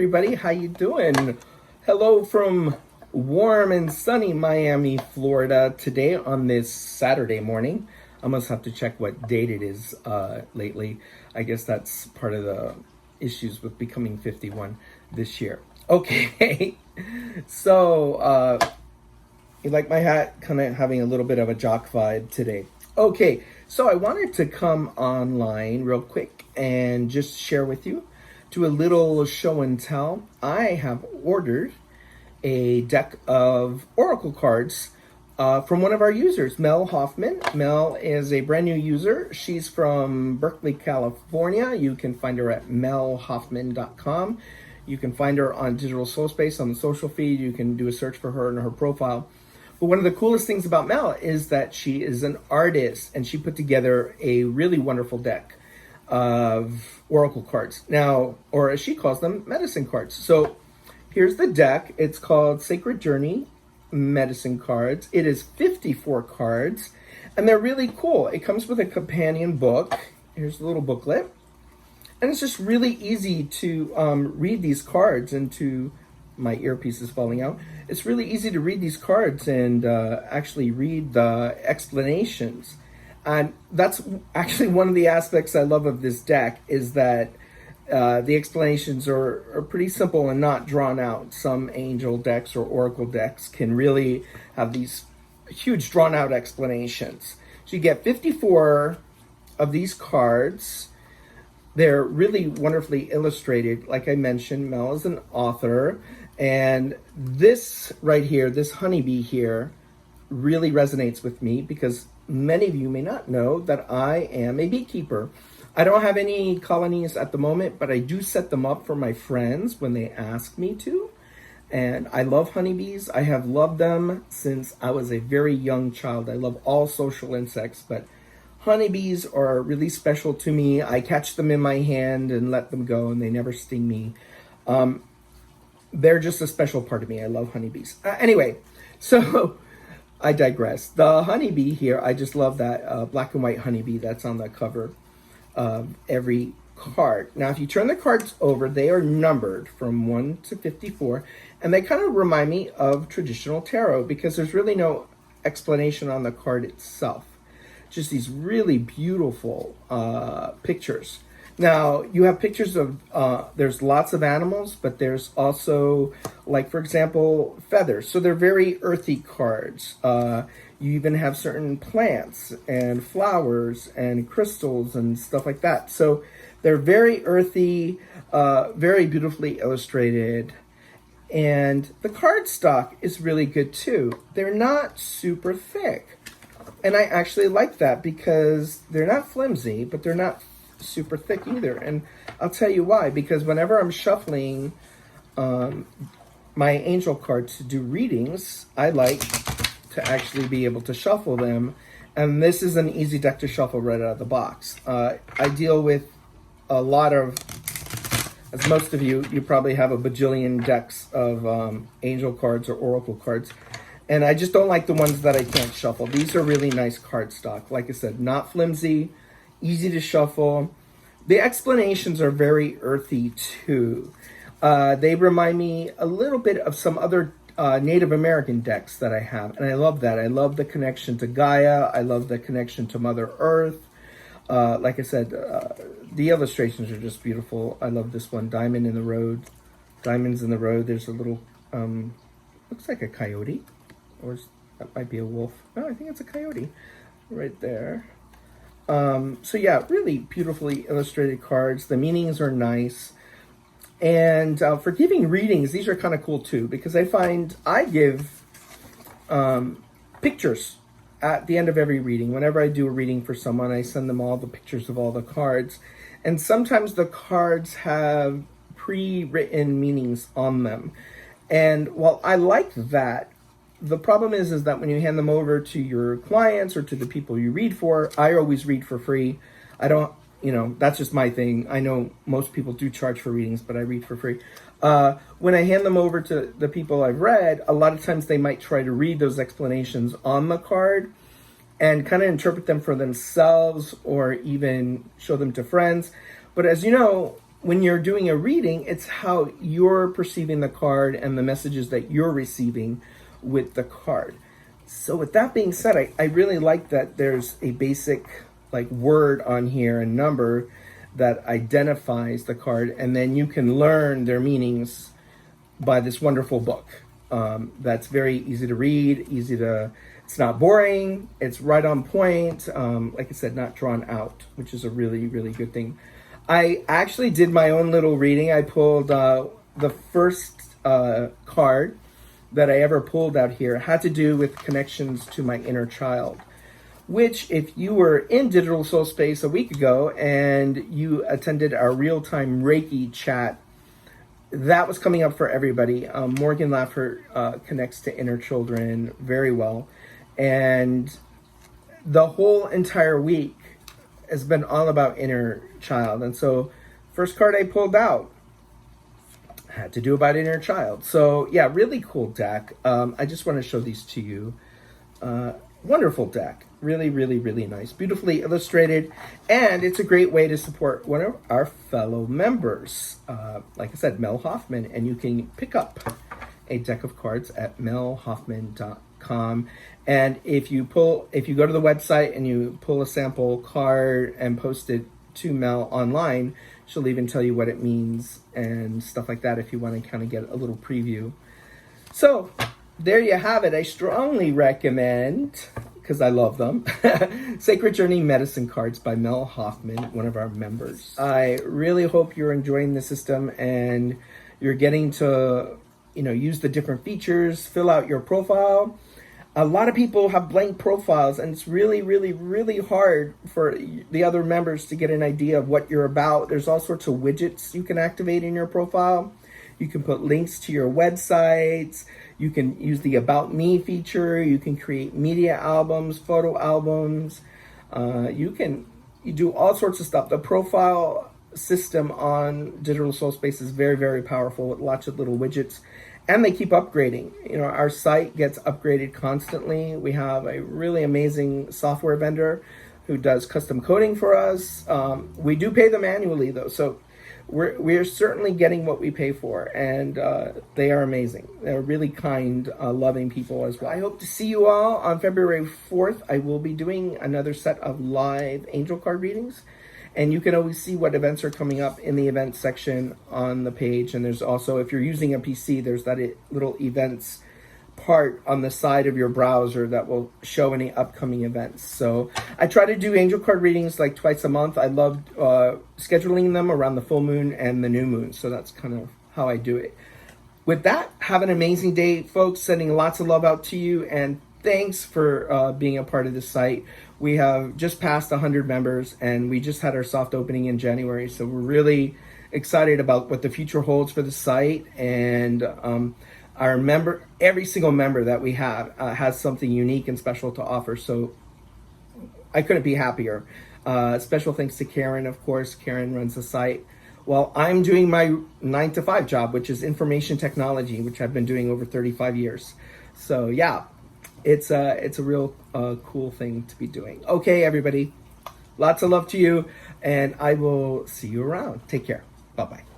everybody, how you doing? Hello from warm and sunny Miami, Florida today on this Saturday morning. I must have to check what date it is lately. I guess that's part of the issues with becoming 51 this year. Okay, so you like my hat? Kind of having a little bit of a jock vibe today. Okay, so I wanted to come online real quick and just share with you, do a little show and tell. I have ordered a deck of Oracle cards from one of our users, Mel Hofmann. Mel is a brand new user. She's from Berkeley, California. You can find her at melhoffman.com. You can find her on Digital Soul Space on the social feed. You can do a search for her and her profile. But one of the coolest things about Mel is that she is an artist, and she put together a really wonderful deck of Oracle cards. Now, or as she calls them, medicine cards. So here's the deck. It's called Sacred Journey Medicine Cards. It is 54 cards, and they're really cool. It comes with a companion book. Here's the little booklet. And it's just really easy to read these cards into... My earpiece is falling out. It's really easy to read these cards and actually read the explanations. And that's actually one of the aspects I love of this deck, is that the explanations are pretty simple and not drawn out. Some angel decks or oracle decks can really have these huge drawn out explanations. So you get 54 of these cards. They're really wonderfully illustrated. Like I mentioned, Mel is an author. And this right here, this honeybee here, really resonates with me because many of you may not know that I am a beekeeper. I don't have any colonies at the moment, but I do set them up for my friends when they ask me to. And I love honeybees. I have loved them since I was a very young child. I love all social insects, but honeybees are really special to me. I catch them in my hand and let them go, and they never sting me. They're just a special part of me. I love honeybees. Anyway, so I digress. The honeybee here, I just love that black and white honeybee that's on the cover of every card. Now, if you turn the cards over, they are numbered from 1 to 54, and they kind of remind me of traditional tarot because there's really no explanation on the card itself. Just these really beautiful pictures. Now, you have pictures of, there's lots of animals, but there's also, like, for example, feathers. So they're very earthy cards. You even have certain plants and flowers and crystals and stuff like that. So they're very earthy, very beautifully illustrated. And the cardstock is really good, too. They're not super thick. And I actually like that because they're not flimsy, but they're not super thick either. And I'll tell you why, because whenever I'm shuffling my angel cards to do readings, I like to actually be able to shuffle them, and this is an easy deck to shuffle right out of the box. I deal with a lot of, as most of you probably have a bajillion decks of angel cards or oracle cards, and I just don't like the ones that I can't shuffle. These are really nice cardstock. Like I said, not flimsy, easy to shuffle. The explanations are very earthy too. They remind me a little bit of some other Native American decks that I have, and I love that. I love the connection to Gaia. I love the connection to Mother Earth. Like I said, the illustrations are just beautiful. I love this one, Diamond in the Road. Diamonds in the Road. There's a little, looks like a coyote, or that might be a wolf. No, I think it's a coyote right there. So yeah, really beautifully illustrated cards. The meanings are nice. And for giving readings, these are kind of cool too, because I find I give pictures at the end of every reading. Whenever I do a reading for someone, I send them all the pictures of all the cards. And sometimes the cards have pre-written meanings on them. And while I like that, the problem is that when you hand them over to your clients or to the people you read for, I always read for free. I don't, that's just my thing. I know most people do charge for readings, but I read for free. When I hand them over to the people I've read, a lot of times they might try to read those explanations on the card and kind of interpret them for themselves or even show them to friends. But as you know, when you're doing a reading, it's how you're perceiving the card and the messages that you're receiving with the card. So with that being said, I really like that there's a basic like word on here and number that identifies the card, and then you can learn their meanings by this wonderful book. That's very easy to read, it's not boring, it's right on point. Like I said, not drawn out, which is a really, really good thing. I actually did my own little reading. I pulled the first card that I ever pulled out here. It had to do with connections to my inner child, which if you were in Digital Soul Space a week ago and you attended our real-time Reiki chat, that was coming up for everybody. Morgan Laffer connects to inner children very well. And the whole entire week has been all about inner child. And so first card I pulled out had to do about inner child. So yeah, really cool deck. I just want to show these to you. Wonderful deck. Really, really, really nice. Beautifully illustrated. And it's a great way to support one of our fellow members. Like I said, Mel Hofmann. And you can pick up a deck of cards at melhoffman.com. And if you go to the website and you pull a sample card and post it to Mel online, she'll even tell you what it means and stuff like that if you want to kind of get a little preview. So there you have it. I strongly recommend, because I love them, Sacred Journey Medicine Cards by Mel Hofmann, one of our members. I really hope you're enjoying the system and you're getting to, use the different features, fill out your profile. A lot of people have blank profiles, and it's really, really, really hard for the other members to get an idea of what you're about. There's all sorts of widgets you can activate in your profile. You can put links to your websites. You can use the About Me feature. You can create media albums, photo albums. You do all sorts of stuff. The profile system on Digital Soul Space is very, very powerful with lots of little widgets. And they keep upgrading. Our site gets upgraded constantly. We have a really amazing software vendor who does custom coding for us. We do pay them annually though, so we're certainly getting what we pay for, and they are amazing. They're really kind, loving people as well. I hope to see you all on February 4th. I will be doing another set of live angel card readings. And you can always see what events are coming up in the events section on the page. And there's also, if you're using a PC, there's that little events part on the side of your browser that will show any upcoming events. So I try to do angel card readings like twice a month. I love scheduling them around the full moon and the new moon. So that's kind of how I do it. With that, have an amazing day, folks. Sending lots of love out to you. And thanks for being a part of this site. We have just passed 100 members, and we just had our soft opening in January. So we're really excited about what the future holds for the site. And every single member that we have has something unique and special to offer. So I couldn't be happier. Special thanks to Karen, of course. Karen runs the site. Well, I'm doing my 9-to-5 job, which is information technology, which I've been doing over 35 years. So yeah. It's a real cool thing to be doing. Okay, everybody. Lots of love to you, and I will see you around. Take care. Bye-bye.